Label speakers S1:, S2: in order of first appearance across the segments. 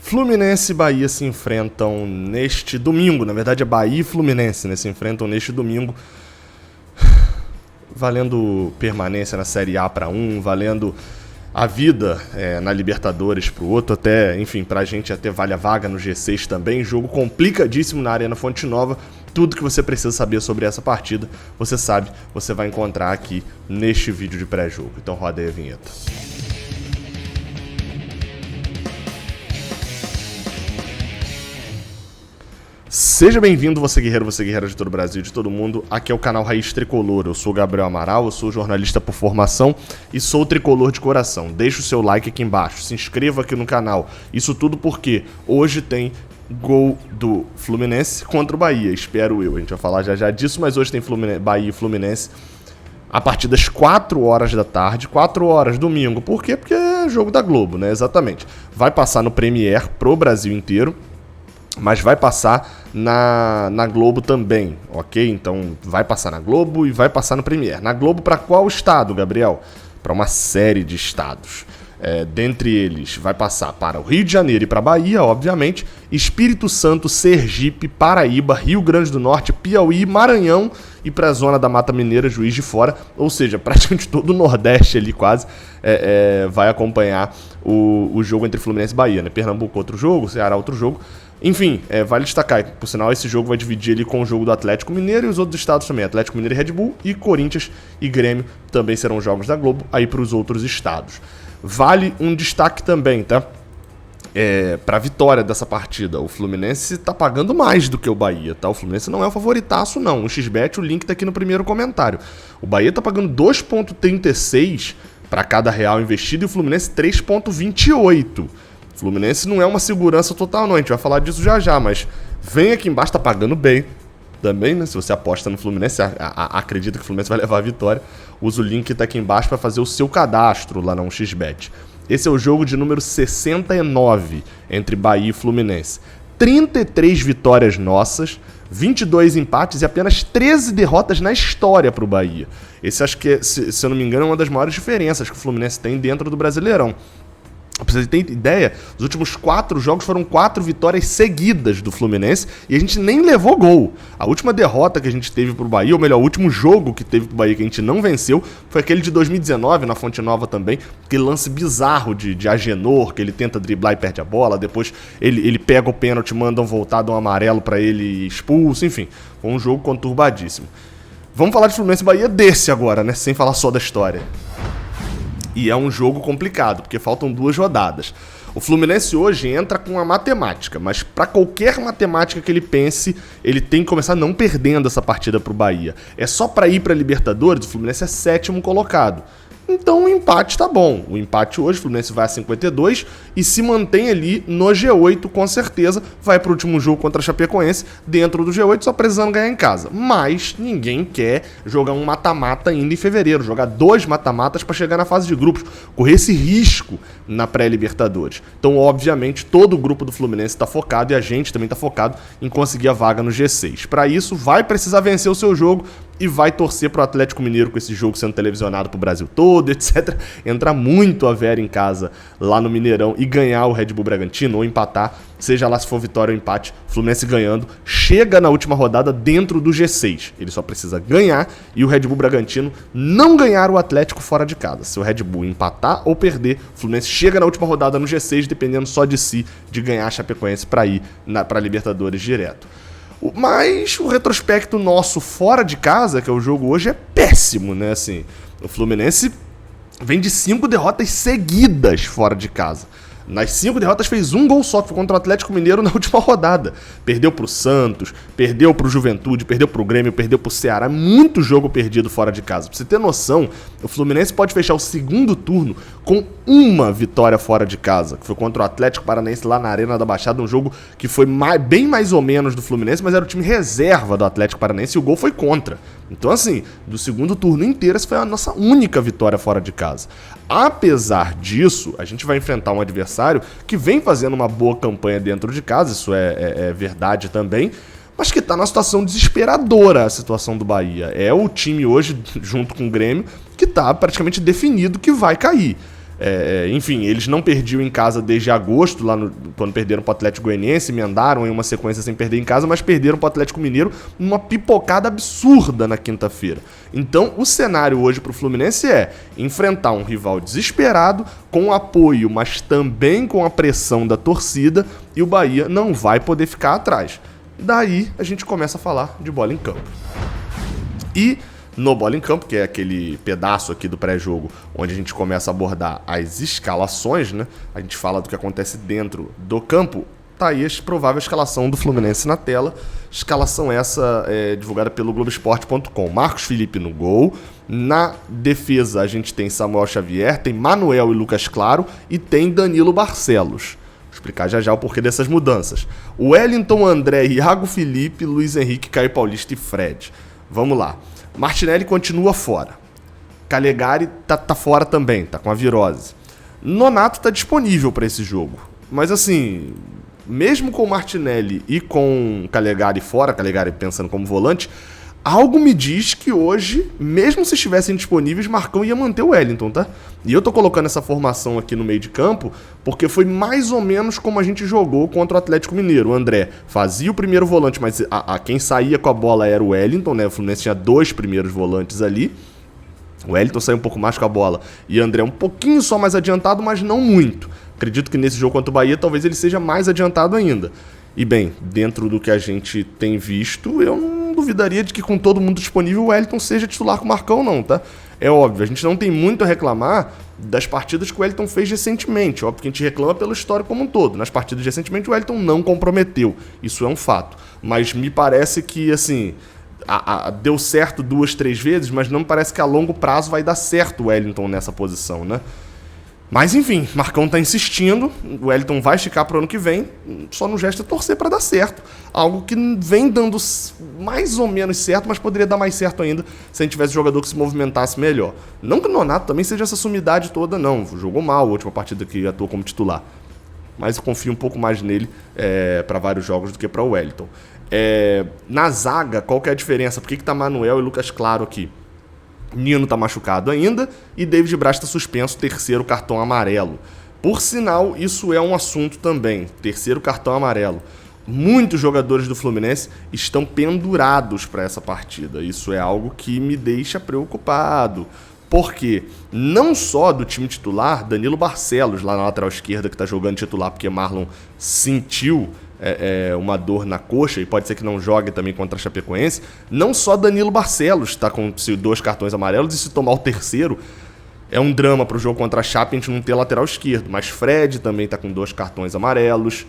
S1: Fluminense e Bahia se enfrentam neste domingo. Na verdade é Bahia e Fluminense, né? Se enfrentam neste domingo. Valendo permanência na Série A para um, valendo a vida na Libertadores para o outro, até, enfim, pra gente até vale a vaga no G6 também. Jogo complicadíssimo na Arena Fonte Nova. Tudo que você precisa saber sobre essa partida, você sabe, você vai encontrar aqui neste vídeo de pré-jogo. Então roda aí a vinheta. Seja bem-vindo, você guerreira de todo o Brasil, de todo mundo. Aqui é o canal Raiz Tricolor. Eu sou o Gabriel Amaral, eu sou jornalista por formação e sou tricolor de coração. Deixa o seu like aqui embaixo, se inscreva aqui no canal. Isso tudo porque hoje tem gol do Fluminense contra o Bahia, espero eu. A gente vai falar já disso, mas hoje tem Bahia e Fluminense a partir das 4 horas da tarde, 4 horas, domingo. Por quê? Porque é jogo da Globo, né? Exatamente. Vai passar no Premiere pro Brasil inteiro, mas vai passar na Globo também, ok? Então vai passar na Globo e vai passar no Premiere. Na Globo para qual estado, Gabriel? Para uma série de estados. Dentre eles vai passar para o Rio de Janeiro e para a Bahia, obviamente, Espírito Santo, Sergipe, Paraíba, Rio Grande do Norte, Piauí, Maranhão e para a zona da Mata Mineira, Juiz de Fora, ou seja, praticamente todo o Nordeste ali quase vai acompanhar o jogo entre Fluminense e Bahia, né? Pernambuco outro jogo, Ceará outro jogo. Enfim, vale destacar, por sinal, esse jogo vai dividir ali com o jogo do Atlético Mineiro e os outros estados também. Atlético Mineiro e Red Bull, e Corinthians e Grêmio também serão jogos da Globo aí para os outros estados. Vale um destaque também, tá? Para a vitória dessa partida. O Fluminense tá pagando mais do que o Bahia, tá? O Fluminense não é o favoritaço, não. O XBET, o link tá aqui no primeiro comentário. O Bahia tá pagando 2,36 para cada real investido e o Fluminense 3,28. O Fluminense não é uma segurança total, não. A gente vai falar disso já, mas vem aqui embaixo, tá pagando bem também, né? Se você aposta no Fluminense, acredita que o Fluminense vai levar a vitória, usa o link que tá aqui embaixo para fazer o seu cadastro lá na 1xBet. Esse é o jogo de número 69 entre Bahia e Fluminense. 33 vitórias nossas, 22 empates e apenas 13 derrotas na história pro Bahia. Esse acho que, se eu não me engano, é uma das maiores diferenças que o Fluminense tem dentro do Brasileirão. Pra você ter ideia, os últimos 4 jogos foram 4 vitórias seguidas do Fluminense e a gente nem levou gol. A última derrota que a gente teve pro Bahia, ou melhor, o último jogo que teve pro Bahia que a gente não venceu, foi aquele de 2019 na Fonte Nova também, aquele lance bizarro de Agenor, que ele tenta driblar e perde a bola, depois ele pega o pênalti, mandam voltar, dão um amarelo pra ele expulso, enfim, foi um jogo conturbadíssimo. Vamos falar de Fluminense e Bahia desse agora, né, sem falar só da história. E é um jogo complicado, porque faltam 2 rodadas. O Fluminense hoje entra com a matemática, mas para qualquer matemática que ele pense, ele tem que começar não perdendo essa partida pro Bahia. É só para ir para Libertadores, o Fluminense é 7º colocado. Então o empate tá bom. O empate hoje, o Fluminense vai a 52 e se mantém ali no G8 com certeza. Vai pro último jogo contra a Chapecoense dentro do G8, só precisando ganhar em casa. Mas ninguém quer jogar um mata-mata ainda em fevereiro, jogar 2 mata-matas para chegar na fase de grupos, correr esse risco na pré-Libertadores. Então, obviamente, todo o grupo do Fluminense está focado e a gente também está focado em conseguir a vaga no G6. Para isso, vai precisar vencer o seu jogo e vai torcer pro Atlético Mineiro com esse jogo sendo televisionado pro Brasil todo, etc. Entrar muito a Vera em casa lá no Mineirão e ganhar o Red Bull Bragantino ou empatar, seja lá se for vitória ou empate, Fluminense ganhando, chega na última rodada dentro do G6. Ele só precisa ganhar e o Red Bull Bragantino não ganhar o Atlético fora de casa. Se o Red Bull empatar ou perder, o Fluminense chega na última rodada no G6, dependendo só de si, de ganhar a Chapecoense para ir para Libertadores direto. Mas o retrospecto nosso fora de casa, que é o jogo hoje, é péssimo, né? Assim, o Fluminense vem de 5 derrotas seguidas fora de casa. Nas 5 derrotas fez um gol só, que foi contra o Atlético Mineiro na última rodada. Perdeu pro Santos, perdeu pro Juventude, perdeu pro Grêmio, perdeu pro Ceará. Muito jogo perdido fora de casa. Pra você ter noção, o Fluminense pode fechar o segundo turno com uma vitória fora de casa, que foi contra o Atlético Paranaense lá na Arena da Baixada, um jogo que foi bem mais ou menos do Fluminense, mas era o time reserva do Atlético Paranaense e o gol foi contra. Então, assim, do segundo turno inteiro, essa foi a nossa única vitória fora de casa. Apesar disso, a gente vai enfrentar um adversário que vem fazendo uma boa campanha dentro de casa, isso é verdade também, mas que está numa situação desesperadora a situação do Bahia. É o time hoje, junto com o Grêmio, que está praticamente definido que vai cair. Enfim, eles não perdiam em casa desde agosto, quando perderam para o Atlético Goianiense, emendaram em uma sequência sem perder em casa, mas perderam para o Atlético Mineiro numa pipocada absurda na quinta-feira. Então, o cenário hoje para o Fluminense é enfrentar um rival desesperado, com apoio, mas também com a pressão da torcida, e o Bahia não vai poder ficar atrás. Daí, a gente começa a falar de bola em campo. E no Bola em Campo, que é aquele pedaço aqui do pré-jogo onde a gente começa a abordar as escalações, né? A gente fala do que acontece dentro do campo. Tá aí a provável escalação do Fluminense na tela. Escalação essa divulgada pelo Globoesporte.com. Marcos Felipe no gol. Na defesa a gente tem Samuel Xavier, tem Manuel e Lucas Claro e tem Danilo Barcelos. Vou explicar já o porquê dessas mudanças. Wellington, André, Iago Felipe, Luiz Henrique, Caio Paulista e Fred. Vamos lá. Martinelli continua fora. Calegari tá fora também, tá com a virose. Nonato tá disponível para esse jogo. Mas assim, mesmo com o Martinelli e com Calegari fora, Calegari pensando como volante, algo me diz que hoje, mesmo se estivessem disponíveis, Marcão ia manter o Wellington, tá? E eu tô colocando essa formação aqui no meio de campo porque foi mais ou menos como a gente jogou contra o Atlético Mineiro. O André fazia o primeiro volante, mas quem saía com a bola era o Wellington, né? O Fluminense tinha 2 primeiros volantes ali. O Wellington saiu um pouco mais com a bola e o André um pouquinho só mais adiantado, mas não muito. Acredito que nesse jogo contra o Bahia talvez ele seja mais adiantado ainda. E bem, dentro do que a gente tem visto, eu não duvidaria de que com todo mundo disponível o Wellington seja titular com o Marcão não, tá? É óbvio, a gente não tem muito a reclamar das partidas que o Wellington fez recentemente. Óbvio que a gente reclama pelo histórico como um todo. Nas partidas recentemente o Wellington não comprometeu, isso é um fato. Mas me parece que, assim, deu certo 2, 3 vezes, mas não me parece que a longo prazo vai dar certo o Wellington nessa posição, né? Mas enfim, Marcão tá insistindo, o Wellington vai esticar pro ano que vem, só no gesto é torcer para dar certo. Algo que vem dando mais ou menos certo, mas poderia dar mais certo ainda se a gente tivesse um jogador que se movimentasse melhor. Não que o Nonato também seja essa sumidade toda, não. Jogou mal a última partida que atuou como titular. Mas eu confio um pouco mais nele para vários jogos do que para o Wellington. Na zaga, qual que é a diferença? Por que tá Manuel e Lucas Claro aqui? Nino tá machucado ainda e David Braz tá suspenso, 3º cartão amarelo. Por sinal, isso é um assunto também, 3º cartão amarelo. Muitos jogadores do Fluminense estão pendurados para essa partida. Isso é algo que me deixa preocupado. Porque não só do time titular, Danilo Barcelos, lá na lateral esquerda, que está jogando titular porque Marlon sentiu uma dor na coxa e pode ser que não jogue também contra a Chapecoense. Não só Danilo Barcelos está com 2 cartões amarelos e se tomar o 3º é um drama para o jogo contra a Chape a gente não ter lateral esquerdo. Mas Fred também está com 2 cartões amarelos.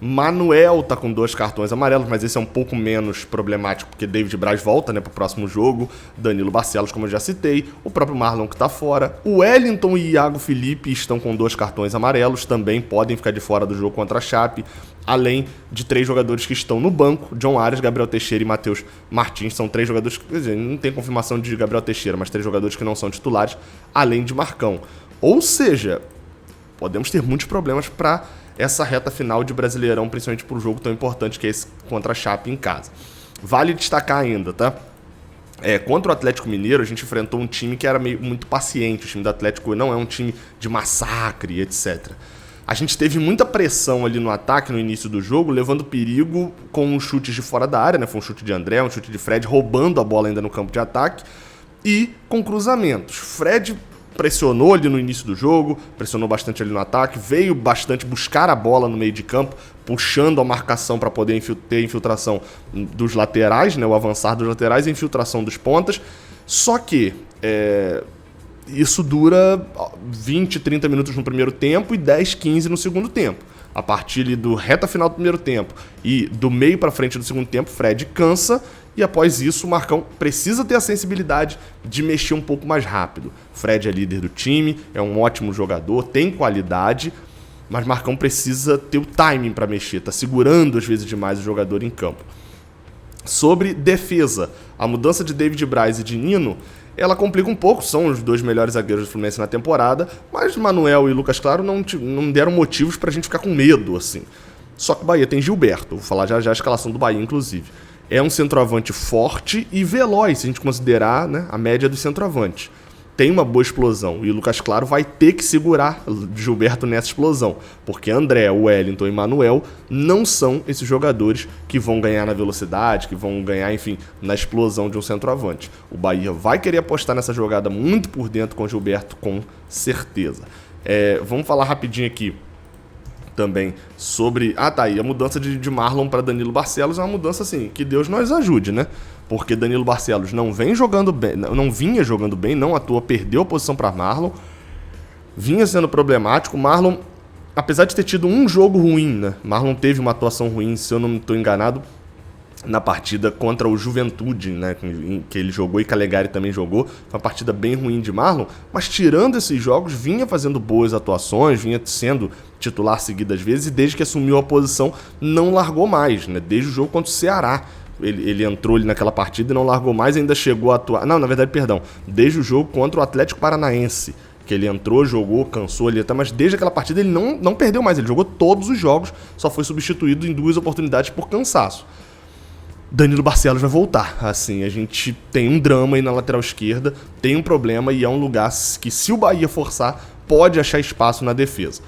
S1: Manuel tá com 2 cartões amarelos, mas esse é um pouco menos problemático, porque David Braz volta, né, pro próximo jogo. Danilo Barcelos, como eu já citei. O próprio Marlon que tá fora. O Wellington e Iago Felipe estão com 2 cartões amarelos, também podem ficar de fora do jogo contra a Chape. Além de 3 jogadores que estão no banco. John Arias, Gabriel Teixeira e Matheus Martins. São 3 jogadores que, quer dizer, não tem confirmação de Gabriel Teixeira, mas 3 jogadores que não são titulares, além de Marcão. Ou seja, podemos ter muitos problemas para essa reta final de Brasileirão, principalmente por um jogo tão importante que é esse contra a Chape em casa. Vale destacar ainda, tá? Contra o Atlético Mineiro, a gente enfrentou um time que era muito paciente. O time do Atlético não é um time de massacre, etc. A gente teve muita pressão ali no ataque no início do jogo, levando perigo com chutes de fora da área, né? Foi um chute de André, um chute de Fred, roubando a bola ainda no campo de ataque, e com cruzamentos. Fred pressionou ali no início do jogo, pressionou bastante ali no ataque, veio bastante buscar a bola no meio de campo, puxando a marcação para poder ter infiltração dos laterais, né, o avançar dos laterais e a infiltração dos pontas. Só que isso dura 20, 30 minutos no primeiro tempo e 10, 15 no segundo tempo. A partir ali do reta final do primeiro tempo e do meio para frente do segundo tempo, Fred cansa e após isso o Marcão precisa ter a sensibilidade de mexer um pouco mais rápido. Fred é líder do time, é um ótimo jogador, tem qualidade, mas Marcão precisa ter o timing para mexer, tá segurando às vezes demais o jogador em campo. Sobre defesa, a mudança de David Braz e de Nino, ela complica um pouco, são os 2 melhores zagueiros do Fluminense na temporada, mas Manuel e Lucas Claro não deram motivos pra gente ficar com medo, assim. Só que o Bahia tem Gilberto, vou falar já a escalação do Bahia, inclusive. É um centroavante forte e veloz, se a gente considerar, né, a média dos centroavantes. tem uma boa explosão. E o Lucas Claro vai ter que segurar Gilberto nessa explosão. Porque André, Wellington e Manuel não são esses jogadores que vão ganhar na velocidade, que vão ganhar, enfim, na explosão de um centroavante. O Bahia vai querer apostar nessa jogada muito por dentro com Gilberto, com certeza. Vamos falar rapidinho aqui também sobre... e a mudança de Marlon para Danilo Barcelos é uma mudança, assim, que Deus nos ajude, né? Porque Danilo Barcelos não vinha jogando bem, não à toa, perdeu a posição para Marlon, vinha sendo problemático. Marlon, apesar de ter tido um jogo ruim, né? Marlon teve uma atuação ruim, se eu não estou enganado, na partida contra o Juventude, né, que ele jogou e Calegari também jogou. Foi uma partida bem ruim de Marlon, mas tirando esses jogos, vinha fazendo boas atuações, vinha sendo titular seguidas vezes, e desde que assumiu a posição, não largou mais, né? Desde o jogo contra o Ceará. Ele entrou ali naquela partida e não largou mais, ainda chegou a atuar... Não, na verdade, perdão. Desde o jogo contra o Atlético Paranaense, que ele entrou, jogou, cansou ali até, mas desde aquela partida ele não perdeu mais. Ele jogou todos os jogos, só foi substituído em 2 oportunidades por cansaço. Danilo Barcelos vai voltar. Assim, a gente tem um drama aí na lateral esquerda, tem um problema e é um lugar que, se o Bahia forçar, pode achar espaço na defesa.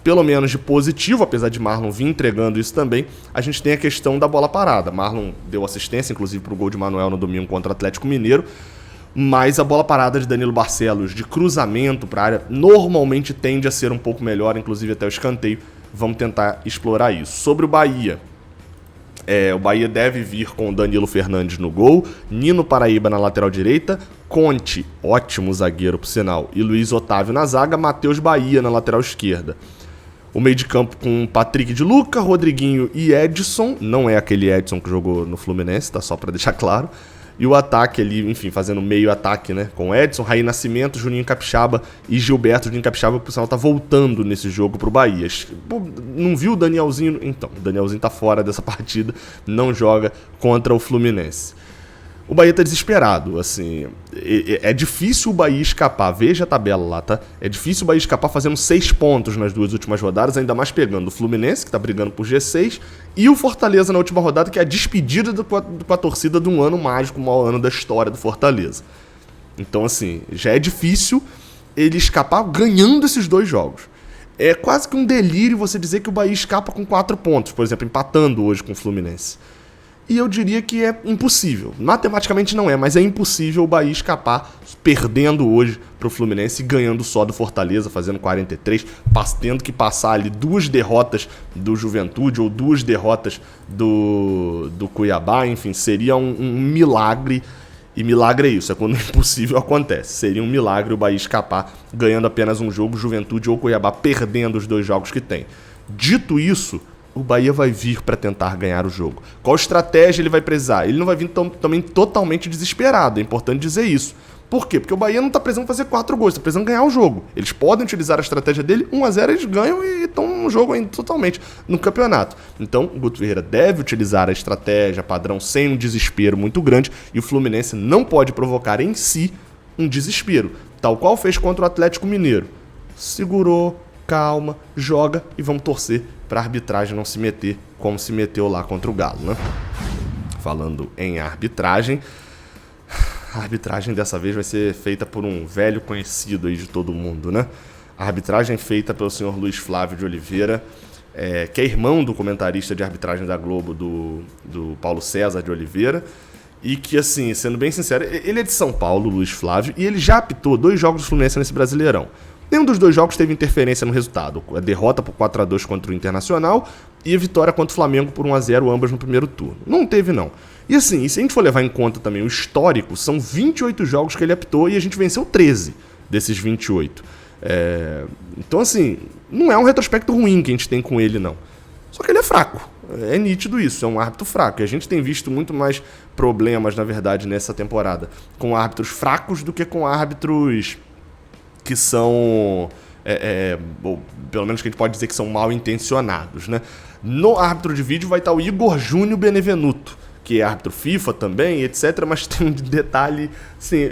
S1: Pelo menos de positivo, apesar de Marlon vir entregando isso também, a gente tem a questão da bola parada. Marlon deu assistência, inclusive, para o gol de Manuel no domingo contra o Atlético Mineiro, mas a bola parada de Danilo Barcelos, de cruzamento para a área, normalmente tende a ser um pouco melhor, inclusive até o escanteio. Vamos tentar explorar isso. Sobre o Bahia, o Bahia deve vir com Danilo Fernandes no gol, Nino Paraíba na lateral direita, Conte, ótimo zagueiro por sinal, e Luiz Otávio na zaga, Matheus Bahia na lateral esquerda. O meio de campo com Patrick de Luca, Rodriguinho e Edson. Não é aquele Edson que jogou no Fluminense, tá? Só pra deixar claro. E o ataque ali, enfim, fazendo meio ataque, né? Com Edson, Raí Nascimento, Juninho Capixaba e Gilberto. Juninho Capixaba, que o pessoal tá voltando nesse jogo pro Bahia. Pô, não viu o Danielzinho? Então, o Danielzinho tá fora dessa partida, não joga contra o Fluminense. O Bahia tá desesperado, assim, é difícil o Bahia escapar, veja a tabela lá, tá? É difícil o Bahia escapar fazendo 6 pontos nas 2 últimas rodadas, ainda mais pegando o Fluminense, que tá brigando por G6, e o Fortaleza na última rodada, que é a despedida com a torcida de um ano mágico, o maior ano da história do Fortaleza. Então, assim, já é difícil ele escapar ganhando esses 2 jogos. É quase que um delírio você dizer que o Bahia escapa com 4 pontos, por exemplo, empatando hoje com o Fluminense. E eu diria que é impossível. Matematicamente não é, mas é impossível o Bahia escapar perdendo hoje para o Fluminense e ganhando só do Fortaleza, fazendo 43, tendo que passar ali 2 derrotas do Juventude ou 2 derrotas do Cuiabá. Enfim, seria um milagre. E milagre é isso, é quando o impossível acontece. Seria um milagre o Bahia escapar ganhando apenas um jogo, Juventude ou Cuiabá perdendo os 2 jogos que tem. Dito isso, o Bahia vai vir para tentar ganhar o jogo. Qual estratégia ele vai precisar? Ele não vai vir também totalmente desesperado, é importante dizer isso. Por quê? Porque o Bahia não está precisando fazer 4 gols, está precisando ganhar o jogo. Eles podem utilizar a estratégia dele, 1-0 eles ganham e estão no jogo ainda totalmente no campeonato. Então, o Guto Ferreira deve utilizar a estratégia padrão sem um desespero muito grande, e o Fluminense não pode provocar em si um desespero, tal qual fez contra o Atlético Mineiro. Segurou, calma, joga e vamos torcer para a arbitragem não se meter como se meteu lá contra o Galo, né? Falando em arbitragem, a arbitragem dessa vez vai ser feita por um velho conhecido aí de todo mundo, né? A arbitragem feita pelo senhor Luiz Flávio de Oliveira, que é irmão do comentarista de arbitragem da Globo, do Paulo César de Oliveira, e que, assim, sendo bem sincero, ele é de São Paulo, Luiz Flávio, e ele já apitou 2 jogos do Fluminense nesse Brasileirão. Nenhum dos 2 jogos teve interferência no resultado. A derrota por 4-2 contra o Internacional e a vitória contra o Flamengo por 1-0, ambas no primeiro turno. Não teve, não. E assim, se a gente for levar em conta também o histórico, são 28 jogos que ele apitou e a gente venceu 13 desses 28. Então, assim, não é um retrospecto ruim que a gente tem com ele, não. Só que ele é fraco. É nítido isso, é um árbitro fraco. E a gente tem visto muito mais problemas, na verdade, nessa temporada, com árbitros fracos do que com árbitros que são, pelo menos que a gente pode dizer que são mal intencionados, né? No árbitro de vídeo vai estar o Igor Júnior Benevenuto, que é árbitro FIFA também, etc. Mas tem um detalhe, assim,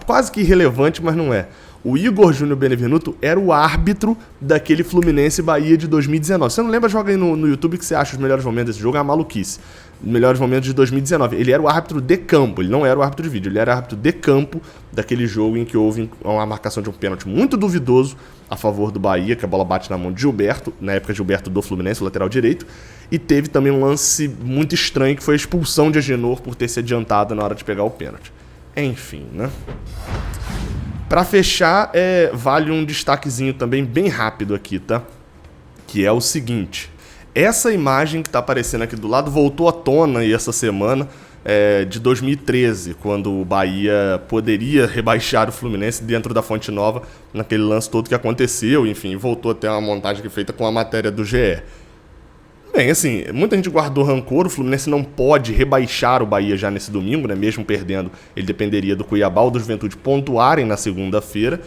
S1: quase que irrelevante, mas não é. O Igor Júnior Benevenuto era o árbitro daquele Fluminense Bahia de 2019. Você não lembra? Joga aí no YouTube que você acha os melhores momentos desse jogo. É uma maluquice. Melhores momentos de 2019. Ele era o árbitro de campo, ele não era o árbitro de vídeo. Ele era árbitro de campo daquele jogo em que houve uma marcação de um pênalti muito duvidoso a favor do Bahia, que a bola bate na mão de Gilberto, na época Gilberto do Fluminense, o lateral direito. E teve também um lance muito estranho, que foi a expulsão de Agenor por ter se adiantado na hora de pegar o pênalti. Enfim, né? Pra fechar, vale um destaquezinho também bem rápido aqui, tá? Que é o seguinte. Essa imagem que tá aparecendo aqui do lado voltou à tona aí essa semana, de 2013, quando o Bahia poderia rebaixar o Fluminense dentro da Fonte Nova, naquele lance todo que aconteceu, enfim, voltou até uma montagem aqui feita com a matéria do GE. Bem, assim, muita gente guardou rancor, o Fluminense não pode rebaixar o Bahia já nesse domingo, né? Mesmo perdendo, ele dependeria do Cuiabá ou do Juventude pontuarem na segunda-feira.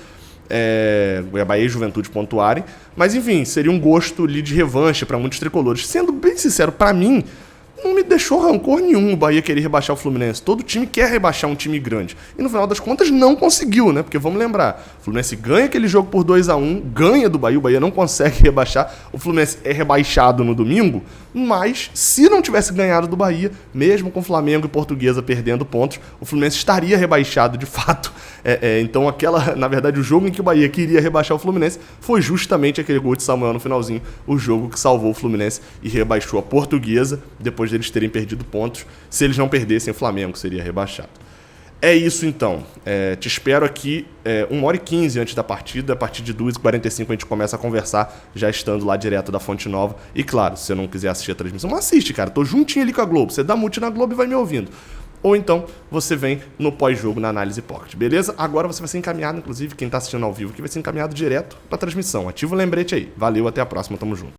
S1: Bahia e Juventude pontuarem. Mas, enfim, seria um gosto ali de revanche para muitos tricolores. Sendo bem sincero, para mim, não me deixou rancor nenhum o Bahia querer rebaixar o Fluminense. Todo time quer rebaixar um time grande. E no final das contas não conseguiu, né? Porque vamos lembrar, o Fluminense ganha aquele jogo por 2-1, ganha do Bahia, o Bahia não consegue rebaixar. O Fluminense é rebaixado no domingo, mas se não tivesse ganhado do Bahia, mesmo com Flamengo e Portuguesa perdendo pontos, o Fluminense estaria rebaixado de fato. Então na verdade, o jogo em que o Bahia queria rebaixar o Fluminense foi justamente aquele gol de Samuel no finalzinho, o jogo que salvou o Fluminense e rebaixou a Portuguesa, depois deles terem perdido pontos. Se eles não perdessem, o Flamengo seria rebaixado. É isso então, te espero aqui 1h15 antes da partida, a partir de 2h45 a gente começa a conversar, já estando lá direto da Fonte Nova. E claro, se você não quiser assistir a transmissão, não assiste, cara, tô juntinho ali com a Globo, você dá mute na Globo e vai me ouvindo. Ou então você vem no pós-jogo na Análise Pocket, beleza? Agora você vai ser encaminhado, inclusive quem tá assistindo ao vivo aqui vai ser encaminhado direto pra transmissão. Ativa o lembrete aí. Valeu, até a próxima, tamo junto.